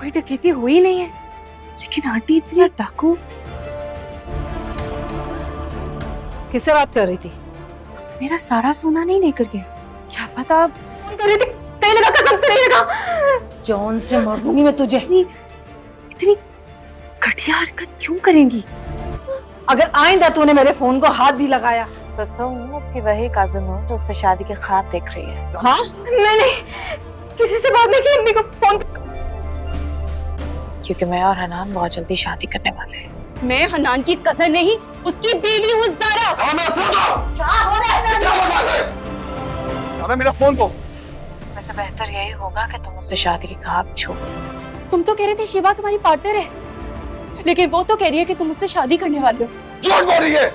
कोई डकैती हुई नहीं है, लेकिन आंटी इतनी डाकू। किससे बात कर रही थी? मेरा सारा सोना नहीं लेकर गए, क्या पता फोन कर रही थी, कहीं लगा कसम से नहीं लगा। जॉन से मारूंगी मैं तुझे। इतनी घटिया हरकत क्यों करेंगी? अगर आइंदा तूने मेरे फोन को हाथ भी लगाया तो तुम उसकी वही काजिन हो जो उससे शादी के ख्वाब देख रही है। हाँ? नहीं, किसी से बात नहीं की, अम्मी को फोन। क्योंकि मैं और हनान बहुत जल्दी शादी करने वाले हैं। मैं हनान की कजन नहीं, उसकी बीवी हूँ ज़ारा। अबे मेरा फोन को। वैसे बेहतर यही होगा कि तुम उससे शादी के ख्वाब छोड़ो। तुम तो कह रहे थे शिवा तुम्हारी पार्टनर है, लेकिन वो तो कह रही है कि तुम उससे शादी करने वाले हो। झूठ बोल रही है।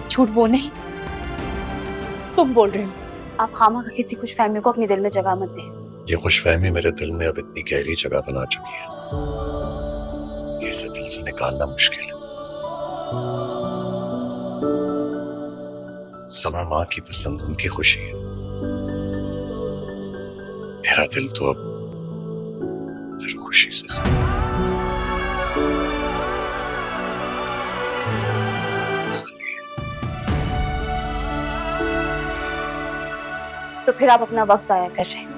झूठ वो नहीं, तुम बोल रहे हो। आप खामखा किसी खुशफहमी को अपने दिल में जगह मत दें। ये खुशफहमी मेरे दिल में अब इतनी गहरी जगह बना चुकी है कि इसे दिल से निकालना मुश्किल है। समा माँ की पसंद उनकी खुशी है, मेरा दिल तो अब हर खुशी से खाली है। तो फिर आप अपना वक्त जाया कर रहे हैं।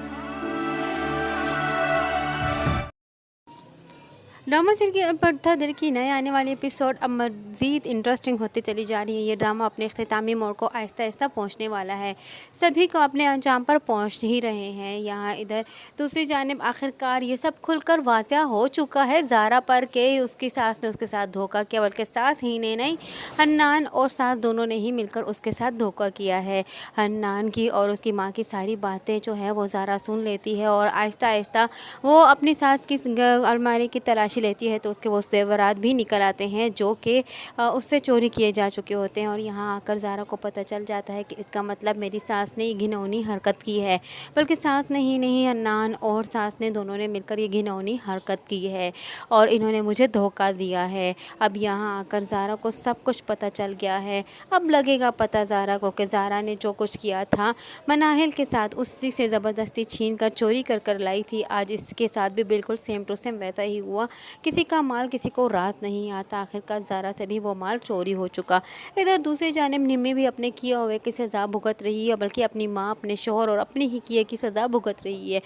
ड्रामा सीरियल पर्दा दिल की नए आने वाली एपिसोड अब मज़ीद इंटरेस्टिंग होती चली जा रही है। ये ड्रामा अपने इख्तितामी मोड़ को आहिस्ता आहिस्ता पहुंचने वाला है, सभी को अपने अंजाम पर पहुंच ही रहे हैं। यहाँ इधर दूसरी जानिब आखिरकार ये सब खुलकर वाज़िया हो चुका है ज़ारा पर कि उसकी सास ने उसके साथ धोखा किया, बल्कि सास ही ने नहीं, हन्नान और सास दोनों ने ही मिलकर उसके साथ धोखा किया है। हन्नान की और उसकी माँ की सारी बातें जो है वो ज़ारा सुन लेती है और आहिस्ता आहिस्ता वो अपनी सास की अलमारी की तलाशी लेती है तो उसके वो ज़ेवरात भी निकल आते हैं जो कि उससे चोरी किए जा चुके होते हैं। और यहाँ आकर ज़ारा को पता चल जाता है कि इसका मतलब मेरी सास ने ये घिनौनी हरकत की है, बल्कि सास नहीं नहीं हन्नान और सास ने दोनों ने मिलकर ये घिनौनी हरकत की है और इन्होंने मुझे धोखा दिया है। अब यहाँ आकर ज़ारा को सब कुछ पता चल गया है। अब लगेगा पता ज़ारा को कि ज़ारा ने जो कुछ किया था मनाहिल के साथ, उसी से ज़बरदस्ती छीन कर चोरी कर लाई थी, आज इसके साथ भी बिल्कुल सेम टू सेम वैसा ही हुआ। किसी का माल किसी को रास नहीं आता, आखिरकार ज़ारा से भी वो माल चोरी हो चुका। इधर दूसरी जानिब निम्मी भी अपने किए हुए की सज़ा भुगत रही है, बल्कि अपनी माँ, अपने शोहर और अपने ही किए की सज़ा भुगत रही है।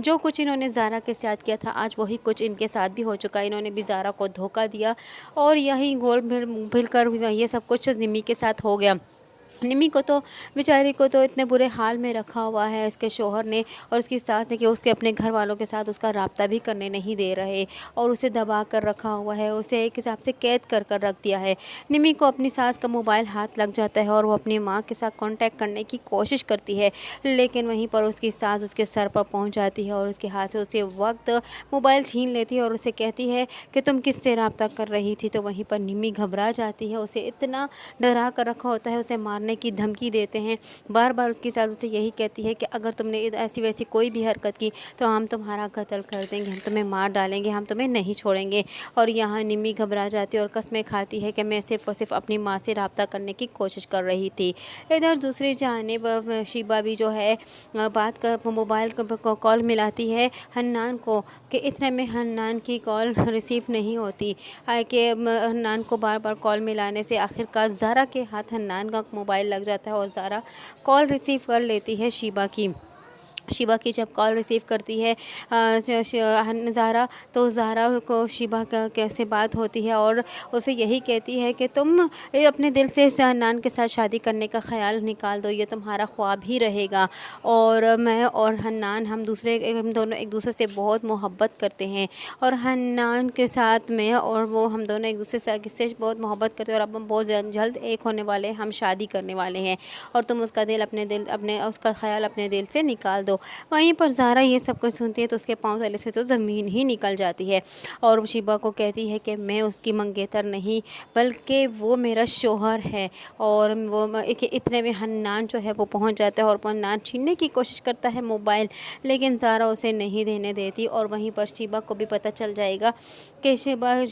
जो कुछ इन्होंने ज़ारा के साथ किया था आज वही कुछ इनके साथ भी हो चुका। इन्होंने भी ज़ारा को धोखा दिया और यही गोल भिल कर ये सब कुछ निम्मी के साथ हो गया। निम्मी को तो बेचारी को तो इतने बुरे हाल में रखा हुआ है इसके शोहर ने और उसकी सास ने कि उसके अपने घर वालों के साथ उसका राब्ता भी करने नहीं दे रहे और उसे दबा कर रखा हुआ है, उसे एक हिसाब से कैद कर रख दिया है। निम्मी को अपनी सास का मोबाइल हाथ लग जाता है और वो अपनी माँ के साथ कांटेक्ट करने की कोशिश करती है, लेकिन वहीं पर उसकी सास उसके सर पर पहुँच जाती है और उसके हाथ से उसे वक्त मोबाइल छीन लेती है और उसे कहती है कि तुम किससे राब्ता कर रही थी। तो वहीं पर निम्मी घबरा जाती है, उसे इतना डरा कर रखा होता है, उसे मारने की धमकी देते हैं। बार बार उसकी सास उसे यही कहती है कि अगर तुमने ऐसी वैसी कोई भी हरकत की तो हम तुम्हारा कत्ल कर देंगे, हम तुम्हें मार डालेंगे, हम तुम्हें नहीं छोड़ेंगे। और यहाँ निम्मी घबरा जाती है और कस्में खाती है कि मैं सिर्फ़ और सिर्फ अपनी माँ से रब्ता करने की कोशिश कर रही थी। इधर दूसरी जानिब शिबा भी जो है बात कर मोबाइल को कॉल मिलाती है हन्नान को कि इतने में हन्नान की कॉल रिसीव नहीं होती कि हन्नान को बार बार कॉल मिलाने से आखिरकार ज़ारा के हाथ हन्नान का मोबाइल लग जाता है और ज़ारा कॉल रिसीव कर लेती है शिबा की। शिबा की जब कॉल रिसीव करती है ज़ारा तो ज़ारा को शिबा का कैसे बात होती है और उसे यही कहती है कि तुम अपने दिल से हन्नान के साथ शादी करने का ख़्याल निकाल दो, ये तुम्हारा ख्वाब ही रहेगा। और मैं और हन्नान हम दोनों एक दूसरे से बहुत मोहब्बत करते हैं और हन्नान के साथ में और वो हम दोनों एक दूसरे से बहुत मोहब्बत करते हैं और अब हम बहुत जल्द एक होने वाले हैं, हम शादी करने वाले हैं और तुम उसका उसका ख़्याल अपने दिल से निकाल दो। वहीं पर ज़ारा ये सब कुछ सुनती है तो उसके पाँव तले से तो ज़मीन ही निकल जाती है और शिबा को कहती है कि मैं उसकी मंगेतर नहीं बल्कि वो मेरा शोहर है। और वो इतने में हन्नान जो है वो पहुंच जाता है और हन्नान छीनने की कोशिश करता है मोबाइल, लेकिन ज़ारा उसे नहीं देने देती। और वहीं पर शिबा को भी पता चल जाएगा कि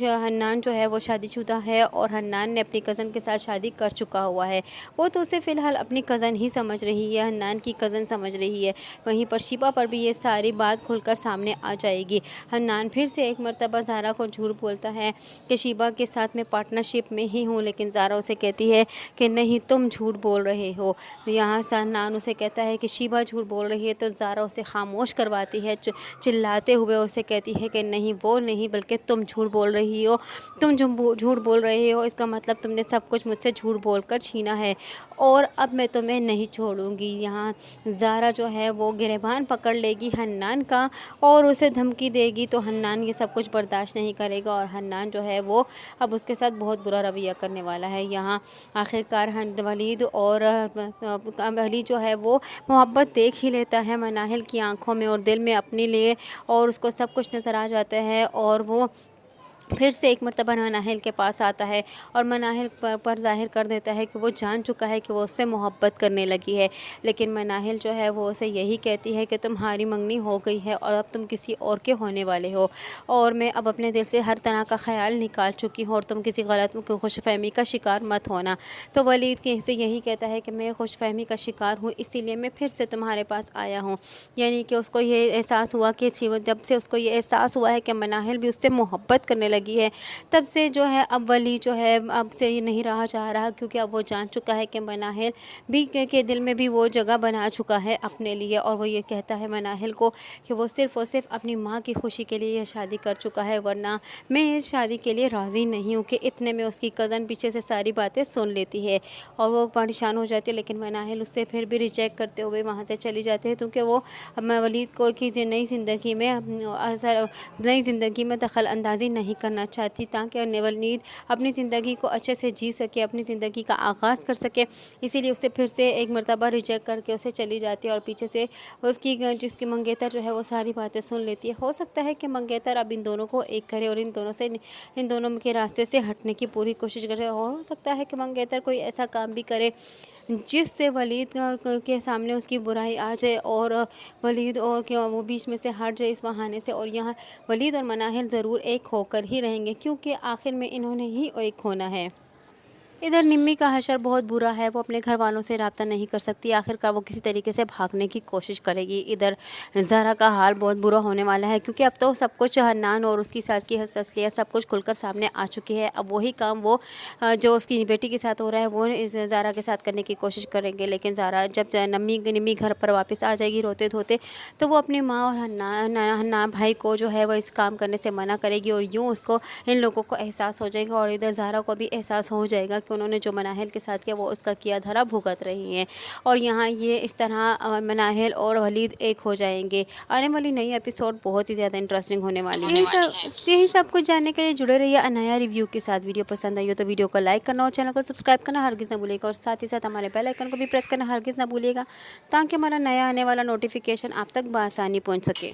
हन्नान जो है वो शादीशुदा है और हन्नान ने अपनी कज़न के साथ शादी कर चुका हुआ है। वो तो उसे फ़िलहाल अपनी कज़न ही समझ रही है, हन्नान की कज़न समझ रही है। वहीं पर शिबा पर भी ये सारी बात खुलकर सामने आ जाएगी। हन्नान फिर से एक मर्तबा ज़ारा को झूठ बोलता है कि शिबा के साथ मैं पार्टनरशिप में ही हूँ, लेकिन ज़ारा उसे कहती है कि नहीं, तुम झूठ बोल रहे हो। यहाँ से हन्नान उसे कहता है कि शिबा झूठ बोल रही है, तो ज़ारा उसे खामोश करवाती है, चिल्लाते हुए उसे कहती है कि नहीं, वो नहीं, बल्कि तुम झूठ बोल रही हो, तुम झूठ बोल रहे हो, इसका मतलब तुमने सब कुछ मुझसे झूठ बोलकर छीना है और अब मैं तुम्हें नहीं छोड़ूंगी। यहाँ ज़ारा जो है वो गिरबान पकड़ लेगी हन्नान का और उसे धमकी देगी, तो हन्नान ये सब कुछ बर्दाश्त नहीं करेगा और हन्नान जो है वो अब उसके साथ बहुत बुरा रवैया करने वाला है। यहाँ आखिरकार वलीद और अली जो है वो मोहब्बत देख ही लेता है मनाहिल की आंखों में और दिल में अपने लिए, और उसको सब कुछ नज़र आ जाता है और वो फिर से एक मर्तबा मनाहिल के पास आता है और मनाहिल पर ज़ाहिर कर देता है कि वो जान चुका है कि वो उससे मोहब्बत करने लगी है। लेकिन मनाहिल जो है वो उसे यही कहती है कि तुम्हारी मंगनी हो गई है और अब तुम किसी और के होने वाले हो और मैं अब अपने दिल से हर तरह का ख्याल निकाल चुकी हूँ और तुम किसी गलत खुशफहमी का शिकार मत होना। तो वलीद से यही कहता है कि मैं खुशफहमी का शिकार हूँ, इसीलिए मैं फिर से तुम्हारे पास आया हूँ। यानी कि उसको ये एहसास हुआ कि जब से उसको ये एहसास हुआ है कि मनाहिल भी उससे मोहब्बत करने लगी है, तब से जो है अब वली जो है अब से ये नहीं रहा चाह रहा, क्योंकि अब वो जान चुका है कि मनाहिल भी के दिल में भी वो जगह बना चुका है अपने लिए। और वो ये कहता है मनाहिल को कि वो सिर्फ़ और सिर्फ अपनी माँ की खुशी के लिए ये शादी कर चुका है, वरना मैं इस शादी के लिए राज़ी नहीं हूँ। कि इतने में उसकी कज़न पीछे से सारी बातें सुन लेती है और वो परेशान हो जाती है, लेकिन मनाहिल उससे फिर भी रिजेक्ट करते हुए वहाँ से चली जाती है, क्योंकि वो वलीद को की नई ज़िंदगी में दखल अंदाज़ी नहीं करना चाहती, ताकि वलीद अपनी ज़िंदगी को अच्छे से जी सके, अपनी ज़िंदगी का आगाज़ कर सके। इसीलिए उसे फिर से एक मर्तबा रिजेक्ट करके उसे चली जाती है और पीछे से उसकी जिसकी मंगेतर जो है वो सारी बातें सुन लेती है। हो सकता है कि मंगेतर अब इन दोनों को एक करे और इन दोनों के रास्ते से हटने की पूरी कोशिश करे। हो सकता है कि मंगेतर कोई ऐसा काम भी करे जिससे वलीद के सामने उसकी बुराई आ जाए और वलीद और वो बीच में से हट जाए इस बहाने से, और यहाँ वलीद और मनाहिल ज़रूर एक होकर ही रहेंगे, क्योंकि आखिर में इन्होंने ही एक होना है। इधर निम्मी का हशर बहुत बुरा है, वो अपने घर वालों से रब्ता नहीं कर सकती, आखिरकार वो किसी तरीके से भागने की कोशिश करेगी। इधर ज़ारा का हाल बहुत बुरा होने वाला है, क्योंकि अब तो सब कुछ हन्नान और उसकी सास की असलियत सब कुछ खुलकर सामने आ चुकी है। अब वही काम वो जो उसकी बेटी के साथ हो रहा है वो ज़ारा के साथ करने की कोशिश करेंगे। लेकिन ज़ारा जब निम्मी घर पर वापस आ जाएगी रोते धोते, तो वो अपनी माँ और हन्नान भाई को जो है वो इस काम करने से मना करेगी और यूँ उसको इन लोगों को एहसास हो जाएगा और इधर ज़ारा को भी एहसास हो जाएगा कि उन्होंने जो मनाहिल के साथ किया वो उसका किया धरा भुगत रही हैं। और यहाँ ये इस तरह मनाहिल और वलीद एक हो जाएंगे। आने वाली नई एपिसोड बहुत ही ज़्यादा इंटरेस्टिंग होने वाली है। यही सब कुछ जानने के लिए जुड़े रहिए अनाया रिव्यू के साथ। वीडियो पसंद आई हो तो वीडियो को लाइक करना और चैनल को सब्सक्राइब करना हरगिज़ ना भूलिएगा और साथ ही साथ हमारे बेल आइकन को भी प्रेस करना हरगिज़ ना भूलिएगा, ताकि हमारा नया आने वाला नोटिफिकेशन आप तक बआसानी पहुँच सके।